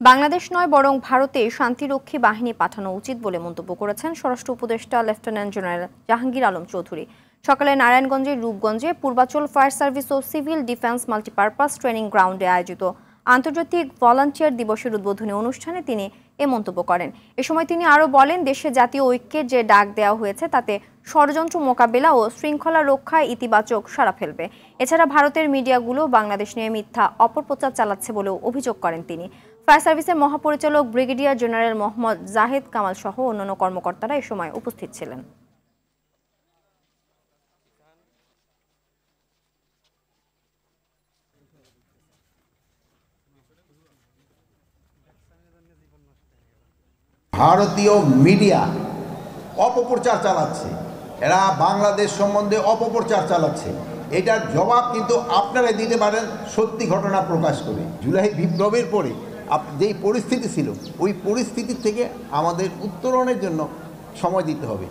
বাংলাদেশ নয় বরং ভারতে শান্তিরক্ষী বাহিনী পাঠানো উচিত বলে মন্তব্য করেছেন স্বরাষ্ট্র উপদেষ্টা লেফটেন্যান্ট জেনারেল জাহাঙ্গীর আলম চৌধুরী। সকালে নারায়ণগঞ্জের রূপগঞ্জে পূর্বাচল ফায়ার সার্ভিস ও সিভিল ডিফেন্স মাল্টিপারপাস ট্রেনিং গ্রাউন্ডে আয়োজিত আন্তর্জাতিক ভলান্টিয়ার দিবসের উদ্বোধনী অনুষ্ঠানে তিনি এ মন্তব্য করেন। এ সময় তিনি আরও বলেন, দেশে জাতীয় ঐক্যের যে ডাক দেওয়া হয়েছে তাতে ষড়যন্ত্র মোকাবেলা ও শৃঙ্খলা রক্ষায় ইতিবাচক সাড়া ফেলবে। এছাড়া ভারতের মিডিয়াগুলো বাংলাদেশ নিয়ে মিথ্যা অপপ্রচার চালাচ্ছে বলেও অভিযোগ করেন তিনি। ফায়ার সার্ভিসের মহাপরিচালক ব্রিগেডিয়ার জেনারেল মোহাম্মদ জাহেদ কামাল সহ অন্যান্য কর্মকর্তারা এ সময় উপস্থিত ছিলেন। ভারতীয় মিডিয়া অপপ্রচার চালাচ্ছে, এরা বাংলাদেশ সম্বন্ধে অপপ্রচার চালাচ্ছে। এটার জবাব কিন্তু আপনারাই দিতে পারেন সত্যি ঘটনা প্রকাশ করে। জুলাই বিপ্লবের পরে যেই পরিস্থিতি ছিল, ওই পরিস্থিতি থেকে আমাদের উত্তরণের জন্য সময় দিতে হবে।